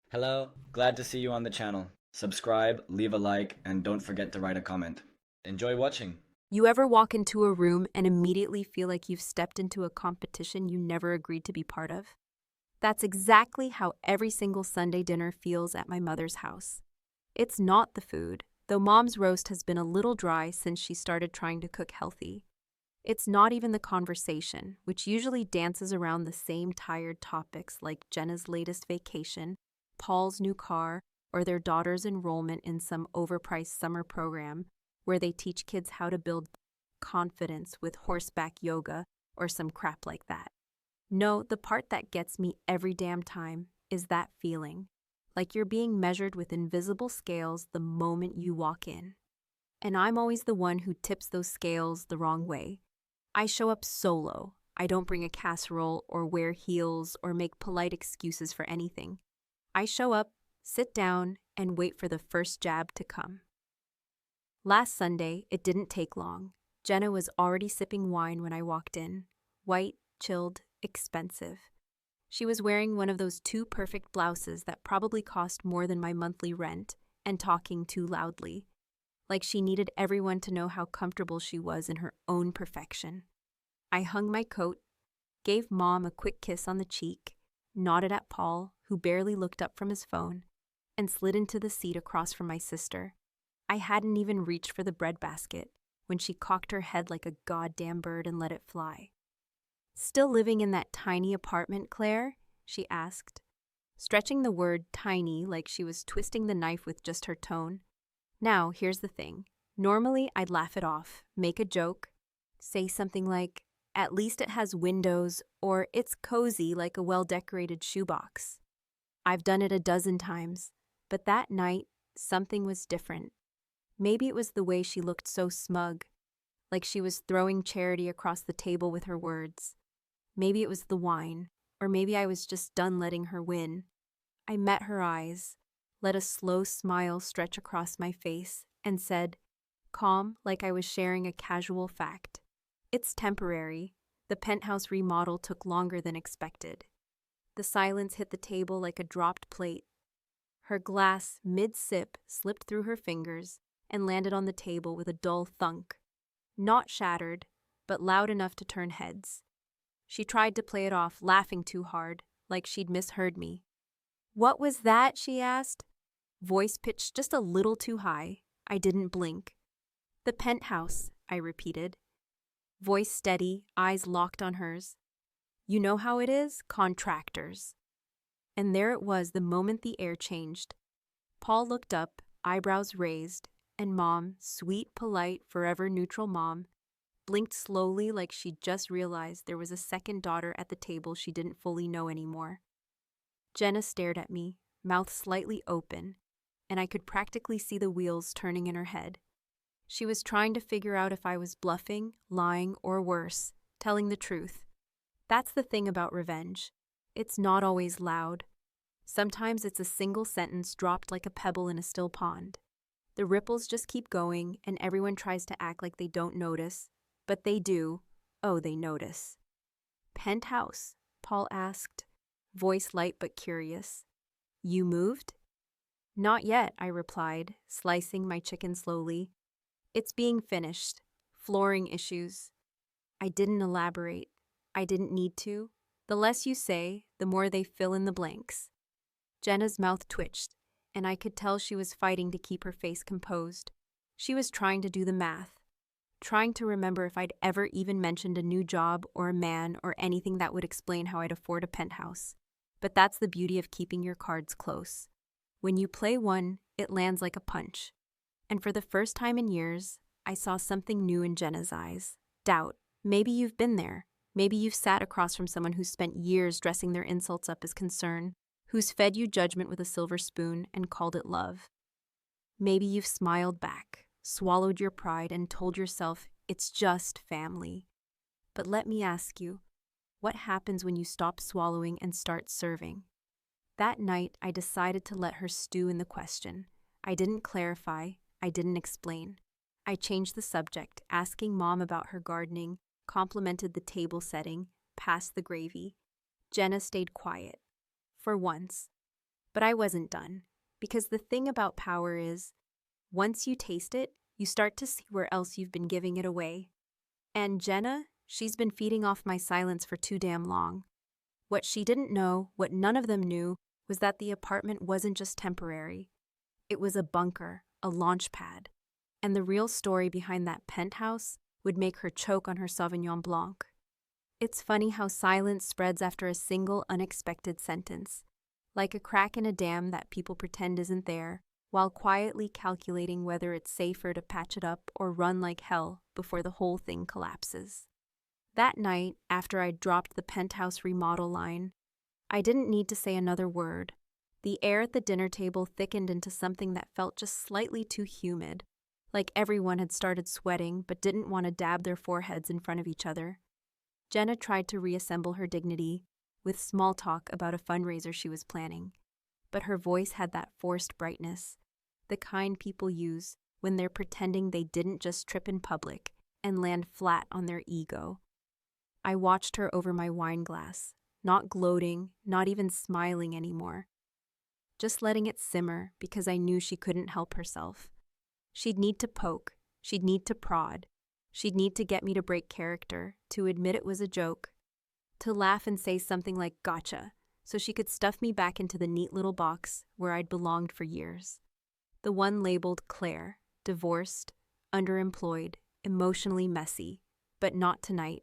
Hello, glad to see you on the channel. Subscribe, leave a like, and don't forget to write a comment. Enjoy watching. You ever walk into a room and immediately feel like you've stepped into a competition you never agreed to be part of? That's exactly how every single Sunday dinner feels at my mother's house. It's not the food, though mom's roast has been a little dry since she started trying to cook healthy. It's not even the conversation, which usually dances around the same tired topics like Jenna's latest vacation, Paul's new car, or their daughter's enrollment in some overpriced summer program where they teach kids how to build confidence with horseback yoga or some crap like that. No, the part that gets me every damn time is that feeling, like you're being measured with invisible scales the moment you walk in. And I'm always the one who tips those scales the wrong way. I show up solo. I don't bring a casserole or wear heels or make polite excuses for anything. I show up, sit down, and wait for the first jab to come. Last Sunday, it didn't take long. Jenna was already sipping wine when I walked in. White, chilled, expensive. She was wearing one of those two perfect blouses that probably cost more than my monthly rent and talking too loudly, like she needed everyone to know how comfortable she was in her own perfection. I hung my coat, gave Mom a quick kiss on the cheek, nodded at Paul, who barely looked up from his phone, and slid into the seat across from my sister. I hadn't even reached for the breadbasket when she cocked her head like a goddamn bird and let it fly. "Still living in that tiny apartment, Claire?" she asked, stretching the word tiny like she was twisting the knife with just her tone. Now, here's the thing. Normally, I'd laugh it off, make a joke, say something like, "At least it has windows," or "It's cozy like a well-decorated shoebox." I've done it a dozen times, but that night, something was different. Maybe it was the way she looked so smug, like she was throwing charity across the table with her words. Maybe it was the wine, or maybe I was just done letting her win. I met her eyes, let a slow smile stretch across my face, and said, calm like I was sharing a casual fact, "It's temporary. The penthouse remodel took longer than expected." The silence hit the table like a dropped plate. Her glass, mid-sip, slipped through her fingers and landed on the table with a dull thunk. Not shattered, but loud enough to turn heads. She tried to play it off, laughing too hard, like she'd misheard me. "What was that?" she asked. Voice pitched just a little too high. I didn't blink. "The penthouse," I repeated. Voice steady, eyes locked on hers. "You know how it is? Contractors." And there it was the moment the air changed. Paul looked up, eyebrows raised, and Mom, sweet, polite, forever neutral Mom, blinked slowly like she'd just realized there was a second daughter at the table she didn't fully know anymore. Jenna stared at me, mouth slightly open, and I could practically see the wheels turning in her head. She was trying to figure out if I was bluffing, lying, or worse, telling the truth. That's the thing about revenge. It's not always loud. Sometimes it's a single sentence dropped like a pebble in a still pond. The ripples just keep going, and everyone tries to act like they don't notice. But they do. Oh, they notice. "Penthouse?" Paul asked, voice light but curious. "You moved?" "Not yet," I replied, slicing my chicken slowly. "It's being finished. Flooring issues." I didn't elaborate. I didn't need to. The less you say, the more they fill in the blanks. Jenna's mouth twitched, and I could tell she was fighting to keep her face composed. She was trying to do the math, trying to remember if I'd ever even mentioned a new job or a man or anything that would explain how I'd afford a penthouse. But that's the beauty of keeping your cards close. When you play one, it lands like a punch. And for the first time in years, I saw something new in Jenna's eyes. Doubt. Maybe you've been there. Maybe you've sat across from someone who spent years dressing their insults up as concern, who's fed you judgment with a silver spoon and called it love. Maybe you've smiled back, swallowed your pride, and told yourself it's just family. But let me ask you, what happens when you stop swallowing and start serving? That night, I decided to let her stew in the question. I didn't clarify. I didn't explain. I changed the subject, asking Mom about her gardening, complimented the table setting, passed the gravy. Jenna stayed quiet. For once. But I wasn't done, because the thing about power is, once you taste it, you start to see where else you've been giving it away. And Jenna, she's been feeding off my silence for too damn long. What she didn't know, what none of them knew, was that the apartment wasn't just temporary. It was a bunker, a launch pad. And the real story behind that penthouse would make her choke on her Sauvignon Blanc. It's funny how silence spreads after a single unexpected sentence, like a crack in a dam that people pretend isn't there, while quietly calculating whether it's safer to patch it up or run like hell before the whole thing collapses. That night, after I dropped the Penthouse remodel line, I didn't need to say another word. The air at the dinner table thickened into something that felt just slightly too humid, like everyone had started sweating but didn't want to dab their foreheads in front of each other. Jenna tried to reassemble her dignity with small talk about a fundraiser she was planning, but her voice had that forced brightness, the kind people use when they're pretending they didn't just trip in public and land flat on their ego. I watched her over my wine glass, not gloating, not even smiling anymore, just letting it simmer because I knew she couldn't help herself. She'd need to poke, she'd need to prod, she'd need to get me to break character, to admit it was a joke, to laugh and say something like gotcha, so she could stuff me back into the neat little box where I'd belonged for years. The one labeled Claire, divorced, underemployed, emotionally messy, but not tonight.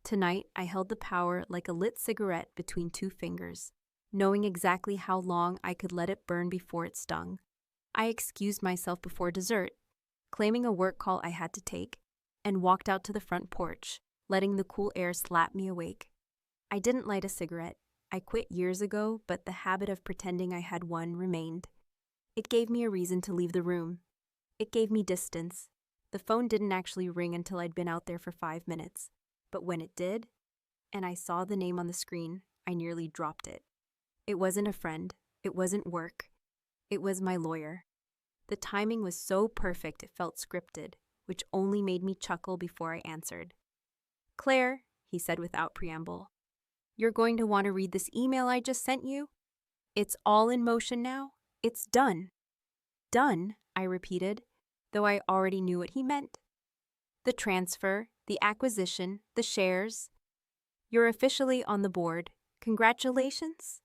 Tonight, I held the power like a lit cigarette between two fingers, knowing exactly how long I could let it burn before it stung. I excused myself before dessert, claiming a work call I had to take, and walked out to the front porch, letting the cool air slap me awake. I didn't light a cigarette. I quit years ago, but the habit of pretending I had one remained. It gave me a reason to leave the room. It gave me distance. The phone didn't actually ring until I'd been out there for 5 minutes. But when it did, and I saw the name on the screen, I nearly dropped it. It wasn't a friend. It wasn't work. It was my lawyer. The timing was so perfect it felt scripted, which only made me chuckle before I answered. "Claire," he said without preamble, "you're going to want to read this email I just sent you? It's all in motion now. It's done." "Done," I repeated, though I already knew what he meant. "The transfer, the acquisition, the shares. You're officially on the board. Congratulations."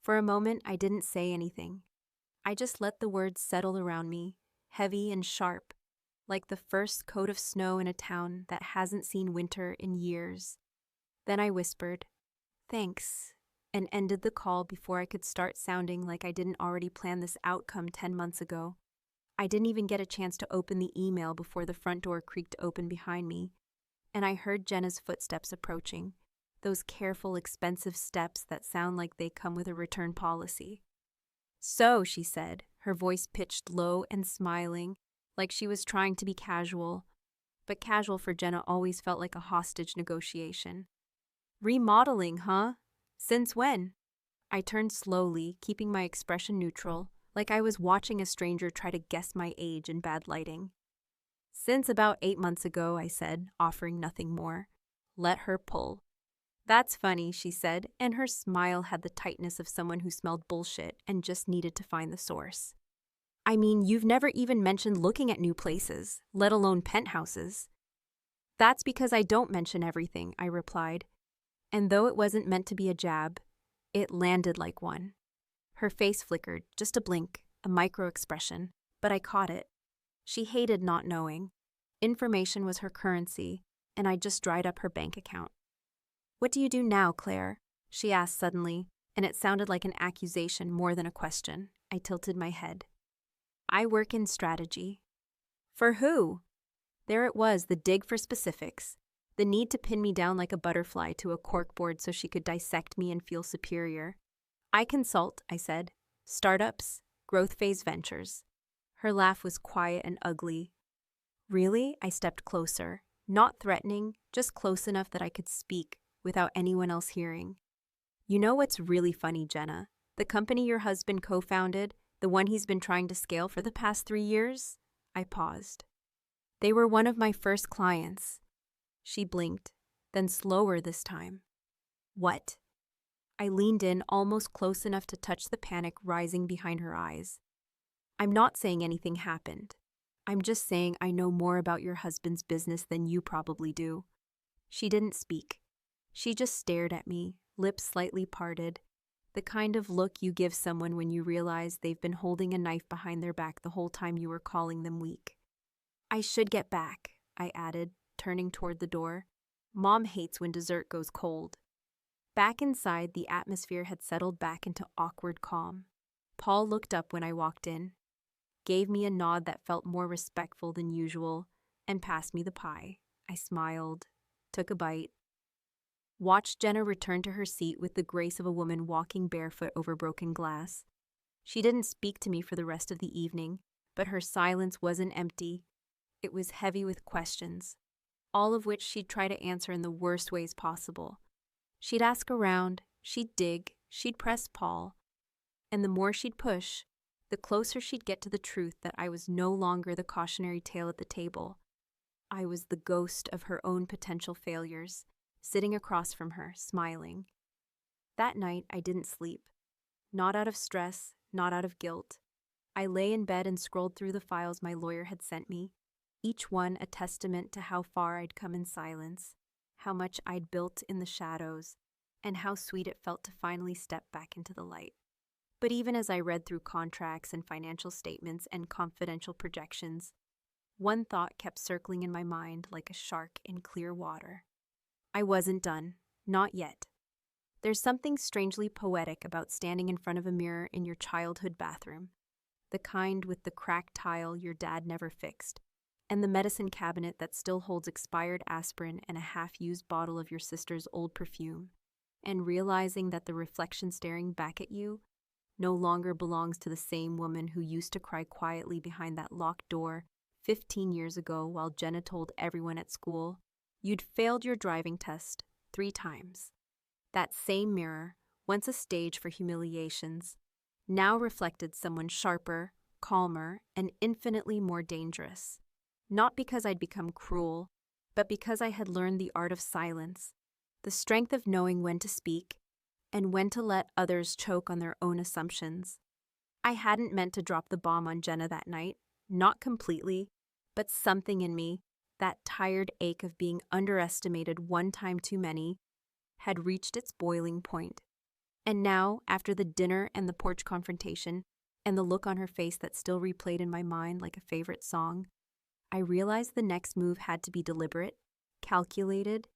For a moment, I didn't say anything. I just let the words settle around me, heavy and sharp, like the first coat of snow in a town that hasn't seen winter in years. Then I whispered, "Thanks," and ended the call before I could start sounding like I didn't already plan this outcome 10 months ago. I didn't even get a chance to open the email before the front door creaked open behind me, and I heard Jenna's footsteps approaching, those careful, expensive steps that sound like they come with a return policy. "So," she said, her voice pitched low and smiling, like she was trying to be casual, but casual for Jenna always felt like a hostage negotiation. "Remodeling, huh? Since when?" I turned slowly, keeping my expression neutral, like I was watching a stranger try to guess my age in bad lighting. "Since about 8 months ago," I said, offering nothing more. Let her pull. "That's funny," she said, and her smile had the tightness of someone who smelled bullshit and just needed to find the source. "I mean, you've never even mentioned looking at new places, let alone penthouses." "That's because I don't mention everything," I replied. And though it wasn't meant to be a jab, it landed like one. Her face flickered, just a blink, a micro-expression, but I caught it. She hated not knowing. Information was her currency, and I just dried up her bank account. "What do you do now, Claire?" she asked suddenly, and it sounded like an accusation more than a question. I tilted my head. "I work in strategy." "For who?" There it was, the dig for specifics, the need to pin me down like a butterfly to a corkboard so she could dissect me and feel superior. "I consult," I said. "Startups, growth phase ventures." Her laugh was quiet and ugly. "Really?" I stepped closer, not threatening, just close enough that I could speak without anyone else hearing. "You know what's really funny, Jenna? The company your husband co-founded, the one he's been trying to scale for the past 3 years?" I paused. "They were one of my first clients." She blinked, then slower this time. "What?" I leaned in almost close enough to touch the panic rising behind her eyes. I'm not saying anything happened. I'm just saying I know more about your husband's business than you probably do. She didn't speak. She just stared at me, lips slightly parted, the kind of look you give someone when you realize they've been holding a knife behind their back the whole time you were calling them weak. I should get back, I added, turning toward the door. Mom hates when dessert goes cold. Back inside, the atmosphere had settled back into awkward calm. Paul looked up when I walked in, gave me a nod that felt more respectful than usual, and passed me the pie. I smiled, took a bite, watched Jenna return to her seat with the grace of a woman walking barefoot over broken glass. She didn't speak to me for the rest of the evening, but her silence wasn't empty. It was heavy with questions, all of which she'd try to answer in the worst ways possible. She'd ask around, she'd dig, she'd press Paul, and the more she'd push, the closer she'd get to the truth that I was no longer the cautionary tale at the table. I was the ghost of her own potential failures, sitting across from her, smiling. That night, I didn't sleep. Not out of stress, not out of guilt. I lay in bed and scrolled through the files my lawyer had sent me, each one a testament to how far I'd come in silence, how much I'd built in the shadows, and how sweet it felt to finally step back into the light. But even as I read through contracts and financial statements and confidential projections, one thought kept circling in my mind like a shark in clear water. I wasn't done. Not yet. There's something strangely poetic about standing in front of a mirror in your childhood bathroom, the kind with the cracked tile your dad never fixed, and the medicine cabinet that still holds expired aspirin and a half-used bottle of your sister's old perfume, and realizing that the reflection staring back at you no longer belongs to the same woman who used to cry quietly behind that locked door 15 years ago while Jenna told everyone at school you'd failed your driving test 3 times. That same mirror, once a stage for humiliations, now reflected someone sharper, calmer, and infinitely more dangerous. Not because I'd become cruel, but because I had learned the art of silence, the strength of knowing when to speak, and when to let others choke on their own assumptions. I hadn't meant to drop the bomb on Jenna that night, not completely, but something in me, that tired ache of being underestimated one time too many, had reached its boiling point. And now, after the dinner and the porch confrontation, and the look on her face that still replayed in my mind like a favorite song, I realized the next move had to be deliberate, calculated,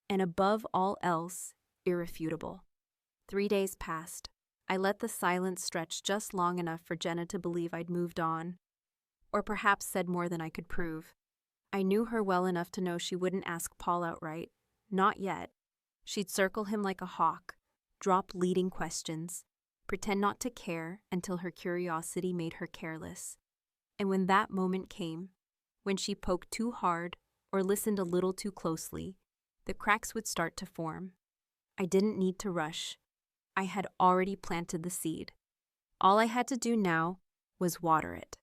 and above all else, irrefutable. 3 days passed. I let the silence stretch just long enough for Jenna to believe I'd moved on, or perhaps said more than I could prove. I knew her well enough to know she wouldn't ask Paul outright. Not yet. She'd circle him like a hawk, drop leading questions, pretend not to care until her curiosity made her careless. And when that moment came, when she poked too hard or listened a little too closely, the cracks would start to form. I didn't need to rush. I had already planted the seed. All I had to do now was water it.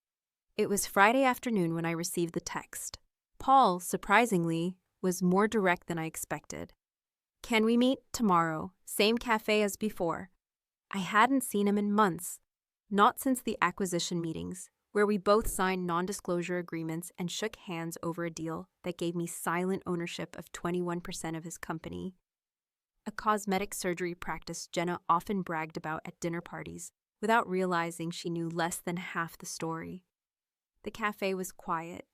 It was Friday afternoon when I received the text. Paul, surprisingly, was more direct than I expected. Can we meet tomorrow? Same cafe as before. I hadn't seen him in months, not since the acquisition meetings, where we both signed non-disclosure agreements and shook hands over a deal that gave me silent ownership of 21% of his company, a cosmetic surgery practice Jenna often bragged about at dinner parties without realizing she knew less than half the story. The cafe was quiet,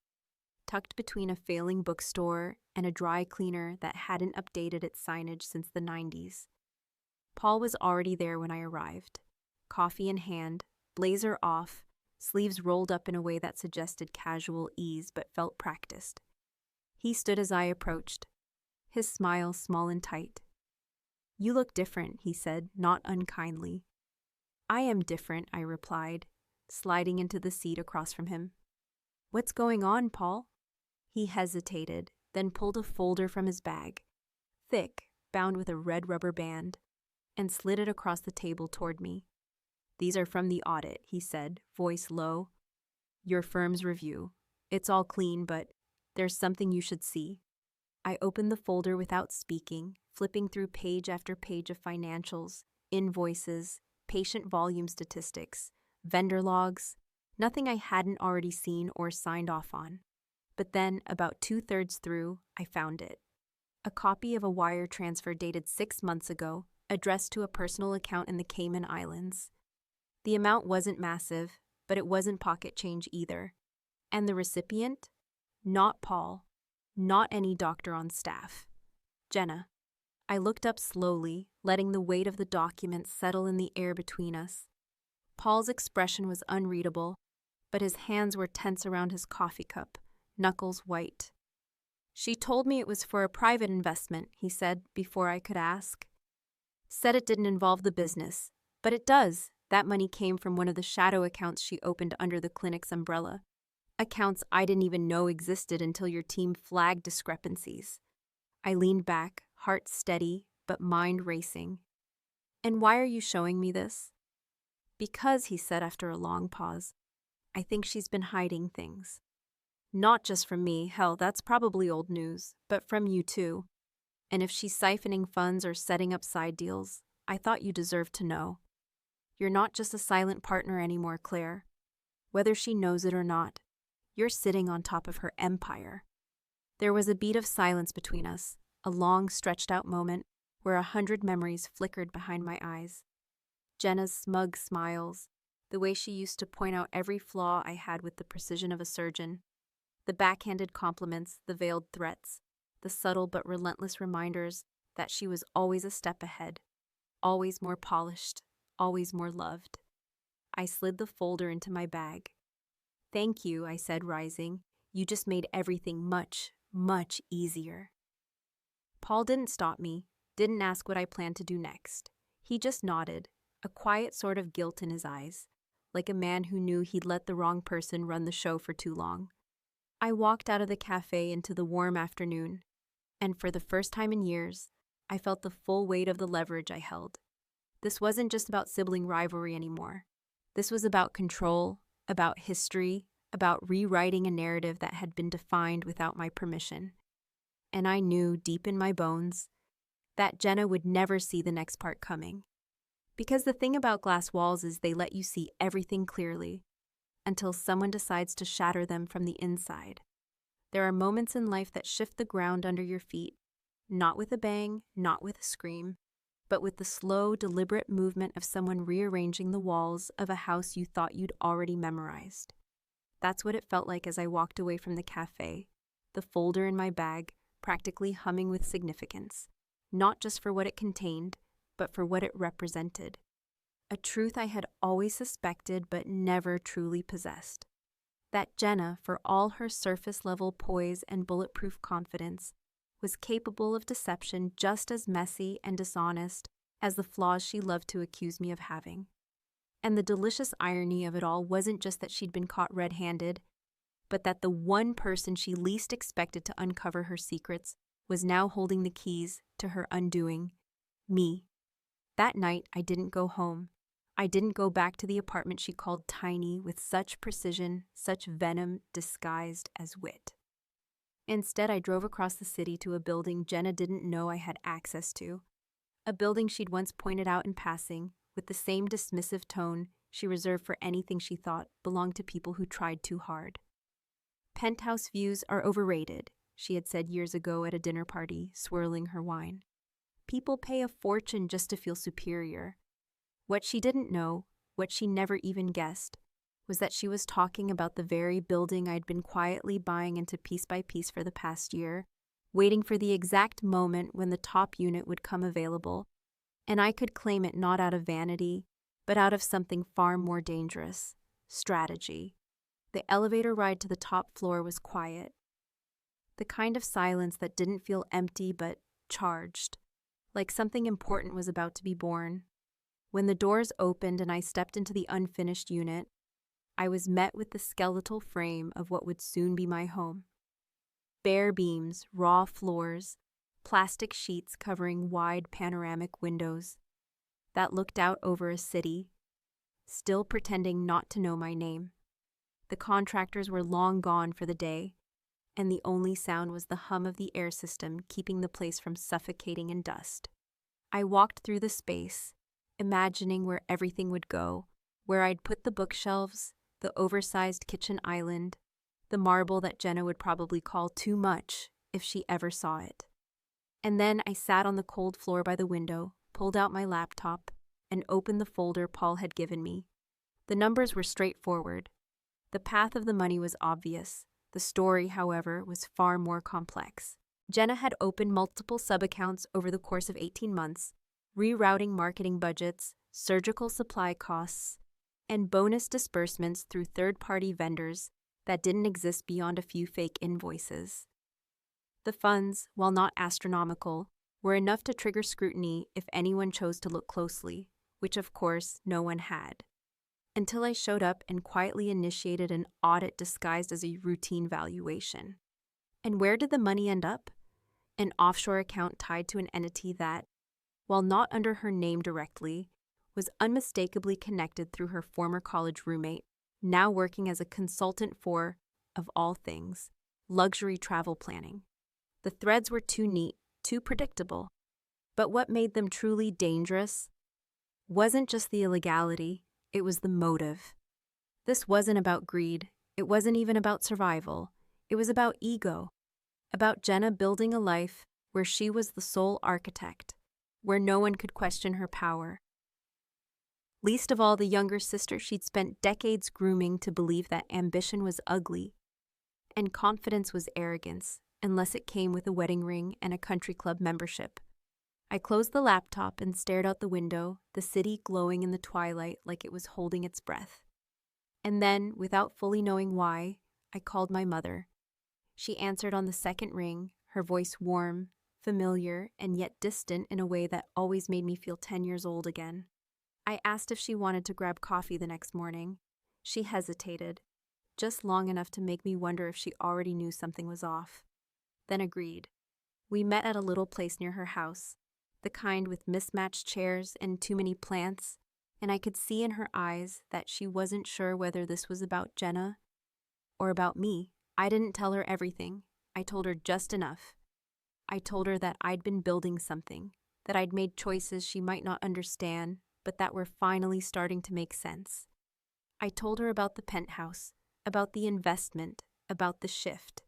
tucked between a failing bookstore and a dry cleaner that hadn't updated its signage since the 90s. Paul was already there when I arrived, coffee in hand, blazer off, sleeves rolled up in a way that suggested casual ease but felt practiced. He stood as I approached, his smile small and tight. You look different, he said, not unkindly. I am different, I replied, sliding into the seat across from him. What's going on, Paul? He hesitated, then pulled a folder from his bag, thick, bound with a red rubber band, and slid it across the table toward me. These are from the audit, he said, voice low. Your firm's review. It's all clean, but there's something you should see. I opened the folder without speaking, flipping through page after page of financials, invoices, patient volume statistics, vendor logs, nothing I hadn't already seen or signed off on. But then, about 2/3 through, I found it. A copy of a wire transfer dated 6 months ago, addressed to a personal account in the Cayman Islands. The amount wasn't massive, but it wasn't pocket change either. And the recipient? Not Paul. Not any doctor on staff. Jenna. I looked up slowly, letting the weight of the document settle in the air between us. Paul's expression was unreadable, but his hands were tense around his coffee cup, knuckles white. She told me it was for a private investment, he said before I could ask. Said it didn't involve the business, but it does. That money came from one of the shadow accounts she opened under the clinic's umbrella. Accounts I didn't even know existed until your team flagged discrepancies. I leaned back, heart steady, but mind racing. And why are you showing me this? Because, he said after a long pause, I think she's been hiding things. Not just from me, hell, that's probably old news, but from you too. And if she's siphoning funds or setting up side deals, I thought you deserved to know. You're not just a silent partner anymore, Claire. Whether she knows it or not, you're sitting on top of her empire. There was a beat of silence between us, a long, stretched-out moment where 100 memories flickered behind my eyes. Jenna's smug smiles, the way she used to point out every flaw I had with the precision of a surgeon, the backhanded compliments, the veiled threats, the subtle but relentless reminders that she was always a step ahead, always more polished, always more loved. I slid the folder into my bag. Thank you, I said, rising. You just made everything much, much easier. Paul didn't stop me, didn't ask what I planned to do next. He just nodded, a quiet sort of guilt in his eyes, like a man who knew he'd let the wrong person run the show for too long. I walked out of the cafe into the warm afternoon, and for the first time in years, I felt the full weight of the leverage I held. This wasn't just about sibling rivalry anymore. This was about control, about history, about rewriting a narrative that had been defined without my permission. And I knew, deep in my bones, that Jenna would never see the next part coming. Because the thing about glass walls is they let you see everything clearly, until someone decides to shatter them from the inside. There are moments in life that shift the ground under your feet, not with a bang, not with a scream, but with the slow, deliberate movement of someone rearranging the walls of a house you thought you'd already memorized. That's what it felt like as I walked away from the cafe, the folder in my bag practically humming with significance, not just for what it contained, but for what it represented. A truth I had always suspected but never truly possessed. That Jenna, for all her surface-level poise and bulletproof confidence, was capable of deception just as messy and dishonest as the flaws she loved to accuse me of having. And the delicious irony of it all wasn't just that she'd been caught red-handed, but that the one person she least expected to uncover her secrets was now holding the keys to her undoing, me. That night, I didn't go home. I didn't go back to the apartment she called tiny with such precision, such venom disguised as wit. Instead, I drove across the city to a building Jenna didn't know I had access to, a building she'd once pointed out in passing with the same dismissive tone she reserved for anything she thought belonged to people who tried too hard. Penthouse views are overrated, she had said years ago at a dinner party, swirling her wine. People pay a fortune just to feel superior. What she didn't know, what she never even guessed, was that she was talking about the very building I'd been quietly buying into piece by piece for the past year, waiting for the exact moment when the top unit would come available, and I could claim it not out of vanity, but out of something far more dangerous: strategy. The elevator ride to the top floor was quiet. The kind of silence that didn't feel empty but charged, like something important was about to be born. When the doors opened and I stepped into the unfinished unit, I was met with the skeletal frame of what would soon be my home. Bare beams, raw floors, plastic sheets covering wide panoramic windows that looked out over a city, still pretending not to know my name. The contractors were long gone for the day, and the only sound was the hum of the air system keeping the place from suffocating in dust. I walked through the space, imagining where everything would go, where I'd put the bookshelves, the oversized kitchen island, the marble that Jenna would probably call too much if she ever saw it. And then I sat on the cold floor by the window, pulled out my laptop, and opened the folder Paul had given me. The numbers were straightforward. The path of the money was obvious. The story, however, was far more complex. Jenna had opened multiple sub-accounts over the course of 18 months, rerouting marketing budgets, surgical supply costs, and bonus disbursements through third-party vendors that didn't exist beyond a few fake invoices. The funds, while not astronomical, were enough to trigger scrutiny if anyone chose to look closely, which of course no one had. Until I showed up and quietly initiated an audit disguised as a routine valuation. And where did the money end up? An offshore account tied to an entity that, while not under her name directly, was unmistakably connected through her former college roommate, now working as a consultant for, of all things, luxury travel planning. The threads were too neat, too predictable. But what made them truly dangerous wasn't just the illegality, it was the motive. This wasn't about greed. It wasn't even about survival. It was about ego. About Jenna building a life where she was the sole architect, where no one could question her power. Least of all the younger sister she'd spent decades grooming to believe that ambition was ugly, and confidence was arrogance, unless it came with a wedding ring and a country club membership. I closed the laptop and stared out the window, the city glowing in the twilight like it was holding its breath. And then, without fully knowing why, I called my mother. She answered on the second ring, her voice warm, familiar, and yet distant in a way that always made me feel 10 years old again. I asked if she wanted to grab coffee the next morning. She hesitated, just long enough to make me wonder if she already knew something was off. Then agreed. We met at a little place near her house, the kind with mismatched chairs and too many plants, and I could see in her eyes that she wasn't sure whether this was about Jenna or about me. I didn't tell her everything. I told her just enough. I told her that I'd been building something, that I'd made choices she might not understand, but that were finally starting to make sense. I told her about the penthouse, about the investment, about the shift.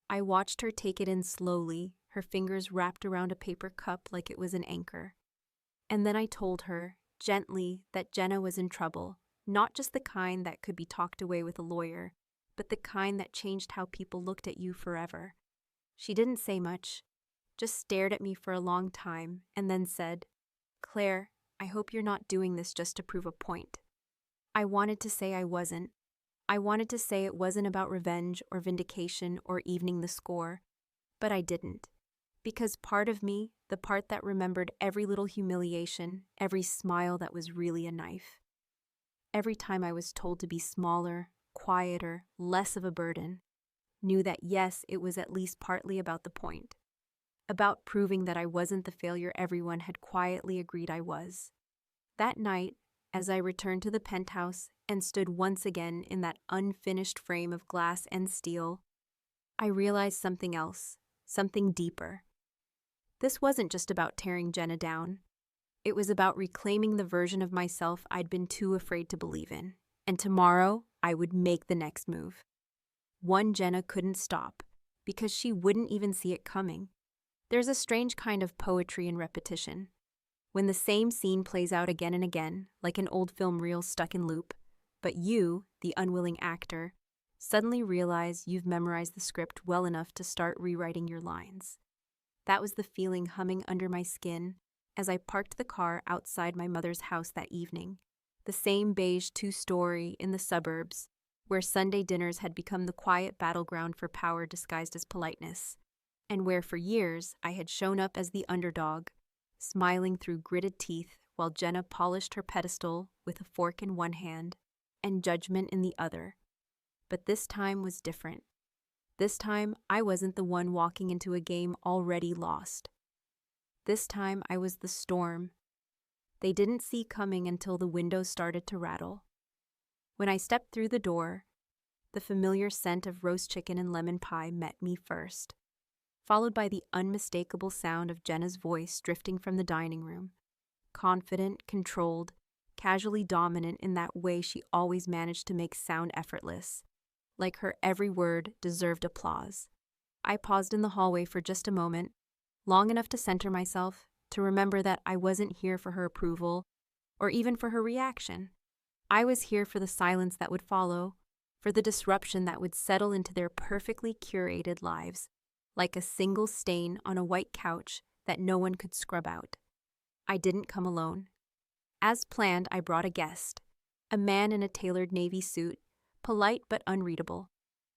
I watched her take it in slowly, her fingers wrapped around a paper cup like it was an anchor. And then I told her, gently, that Jenna was in trouble, not just the kind that could be talked away with a lawyer, but the kind that changed how people looked at you forever. She didn't say much, just stared at me for a long time, and then said, "Claire, I hope you're not doing this just to prove a point." I wanted to say I wasn't. I wanted to say it wasn't about revenge or vindication or evening the score, but I didn't. Because part of me, the part that remembered every little humiliation, every smile that was really a knife, every time I was told to be smaller, quieter, less of a burden, knew that yes, it was at least partly about the point, about proving that I wasn't the failure everyone had quietly agreed I was. That night, as I returned to the penthouse and stood once again in that unfinished frame of glass and steel, I realized something else, something deeper. This wasn't just about tearing Jenna down. It was about reclaiming the version of myself I'd been too afraid to believe in. And tomorrow, I would make the next move. One Jenna couldn't stop, because she wouldn't even see it coming. There's a strange kind of poetry in repetition. When the same scene plays out again and again, like an old film reel stuck in loop, but you, the unwilling actor, suddenly realize you've memorized the script well enough to start rewriting your lines. That was the feeling humming under my skin as I parked the car outside my mother's house that evening, the same beige two-story in the suburbs, where Sunday dinners had become the quiet battleground for power disguised as politeness, and where for years I had shown up as the underdog, smiling through gritted teeth while Jenna polished her pedestal with a fork in one hand and judgment in the other. But this time was different. This time, I wasn't the one walking into a game already lost. This time, I was the storm they didn't see coming until the windows started to rattle. When I stepped through the door, the familiar scent of roast chicken and lemon pie met me first, followed by the unmistakable sound of Jenna's voice drifting from the dining room. confident, controlled, casually dominant in that way she always managed to make sound effortless, like her every word deserved applause. I paused in the hallway for just a moment, long enough to center myself, to remember that I wasn't here for her approval, or even for her reaction. I was here for the silence that would follow, for the disruption that would settle into their perfectly curated lives, like a single stain on a white couch that no one could scrub out. I didn't come alone. As planned, I brought a guest, a man in a tailored navy suit, polite but unreadable,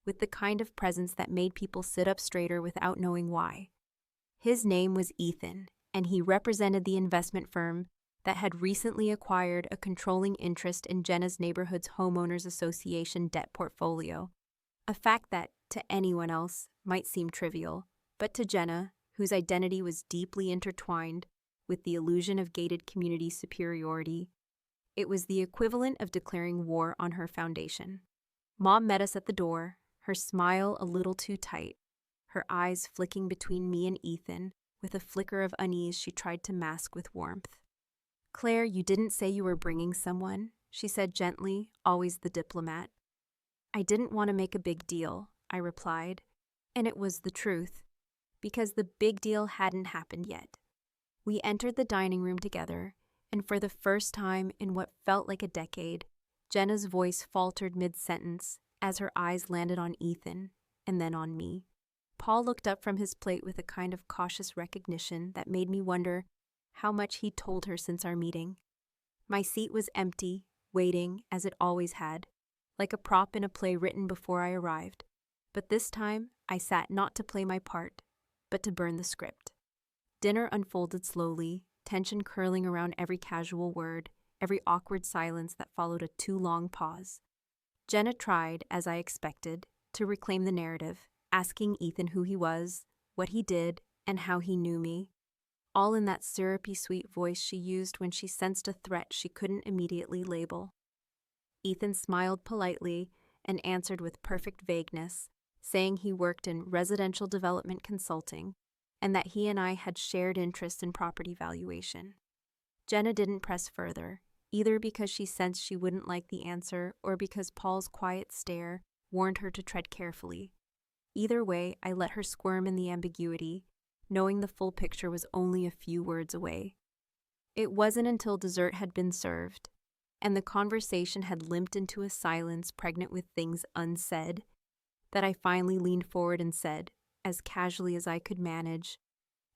with the kind of presence that made people sit up straighter without knowing why. His name was Ethan, and he represented the investment firm that had recently acquired a controlling interest in Jenna's neighborhood's homeowners association debt portfolio, a fact that, to anyone else, might seem trivial, but to Jenna, whose identity was deeply intertwined with the illusion of gated community superiority, it was the equivalent of declaring war on her foundation. Mom met us at the door, her smile a little too tight, her eyes flicking between me and Ethan with a flicker of unease she tried to mask with warmth. "Claire, you didn't say you were bringing someone," she said gently, always the diplomat. "I didn't want to make a big deal," I replied, and it was the truth, because the big deal hadn't happened yet. We entered the dining room together, and for the first time in what felt like a decade, Jenna's voice faltered mid-sentence as her eyes landed on Ethan and then on me. Paul looked up from his plate with a kind of cautious recognition that made me wonder how much he'd told her since our meeting. My seat was empty, waiting, as it always had, like a prop in a play written before I arrived. But this time, I sat not to play my part, but to burn the script. Dinner unfolded slowly, tension curling around every casual word, every awkward silence that followed a too long pause. Jenna tried, as I expected, to reclaim the narrative, asking Ethan who he was, what he did, and how he knew me, all in that syrupy sweet voice she used when she sensed a threat she couldn't immediately label. Ethan smiled politely and answered with perfect vagueness, saying he worked in residential development consulting and that he and I had shared interests in property valuation. Jenna didn't press further, either because she sensed she wouldn't like the answer or because Paul's quiet stare warned her to tread carefully. Either way, I let her squirm in the ambiguity, knowing the full picture was only a few words away. It wasn't until dessert had been served, and the conversation had limped into a silence pregnant with things unsaid, that I finally leaned forward and said, as casually as I could manage,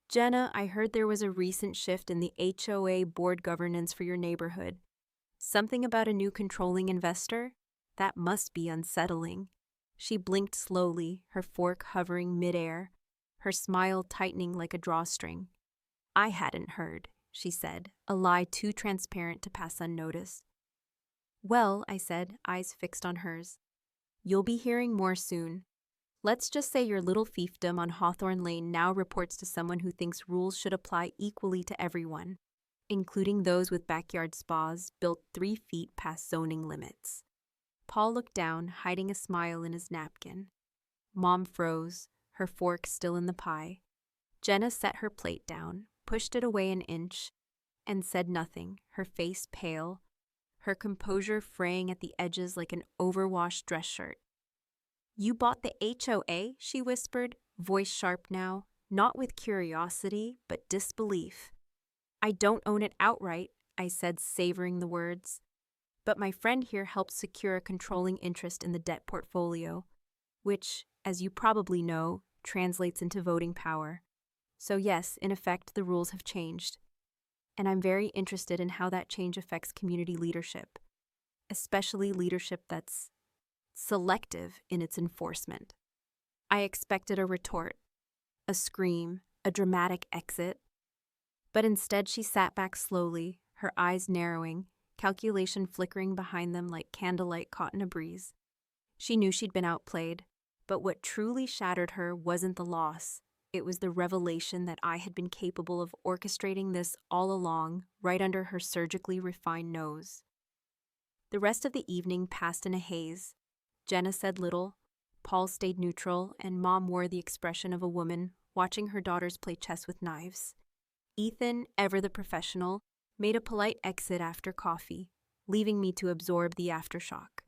"Jenna, I heard there was a recent shift in the HOA board governance for your neighborhood. Something about a new controlling investor? That must be unsettling." She blinked slowly, her fork hovering midair, her smile tightening like a drawstring. "I hadn't heard," she said, a lie too transparent to pass unnoticed. "Well," I said, eyes fixed on hers, "you'll be hearing more soon. Let's just say your little fiefdom on Hawthorne Lane now reports to someone who thinks rules should apply equally to everyone, including those with backyard spas built 3 feet past zoning limits." Paul looked down, hiding a smile in his napkin. Mom froze, her fork still in the pie. Jenna set her plate down, pushed it away an inch, and said nothing, her face pale, her composure fraying at the edges like an overwashed dress shirt. "You bought the HOA?" she whispered, voice sharp now, not with curiosity, but disbelief. "I don't own it outright," I said, savoring the words. "But my friend here helped secure a controlling interest in the debt portfolio, which, as you probably know, translates into voting power. So yes, in effect, the rules have changed. And I'm very interested in how that change affects community leadership, especially leadership that's selective in its enforcement." I expected a retort, a scream, a dramatic exit. But instead she sat back slowly, her eyes narrowing, calculation flickering behind them like candlelight caught in a breeze. She knew she'd been outplayed, but what truly shattered her wasn't the loss. It was the revelation that I had been capable of orchestrating this all along, right under her surgically refined nose. The rest of the evening passed in a haze. Jenna said little, Paul stayed neutral, and Mom wore the expression of a woman watching her daughters play chess with knives. Ethan, ever the professional, made a polite exit after coffee, leaving me to absorb the aftershock.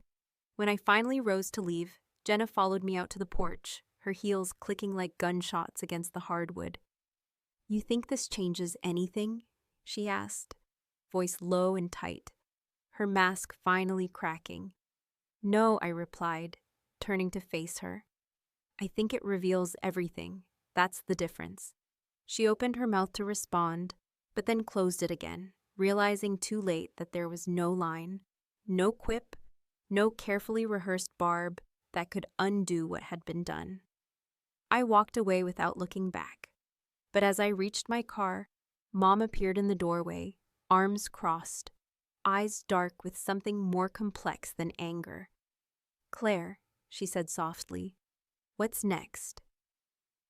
When I finally rose to leave, Jenna followed me out to the porch, her heels clicking like gunshots against the hardwood. "You think this changes anything?" she asked, voice low and tight, her mask finally cracking. "No," I replied, turning to face her. "I think it reveals everything. That's the difference." She opened her mouth to respond, but then closed it again, realizing too late that there was no line, no quip, no carefully rehearsed barb that could undo what had been done. I walked away without looking back, but as I reached my car, Mom appeared in the doorway, arms crossed, eyes dark with something more complex than anger. "Claire," she said softly, "what's next?"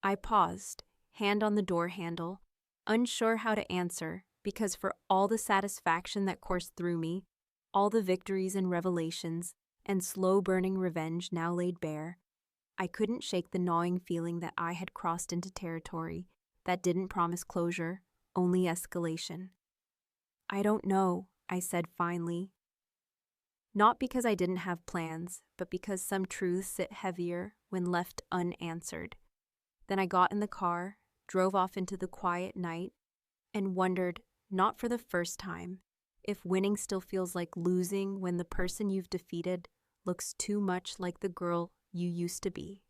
I paused, hand on the door handle, unsure how to answer, because for all the satisfaction that coursed through me, all the victories and revelations, and slow-burning revenge now laid bare, I couldn't shake the gnawing feeling that I had crossed into territory that didn't promise closure, only escalation. "I don't know," I said finally. Not because I didn't have plans, but because some truths sit heavier when left unanswered. Then I got in the car, drove off into the quiet night, and wondered, not for the first time, if winning still feels like losing when the person you've defeated looks too much like the girl you used to be.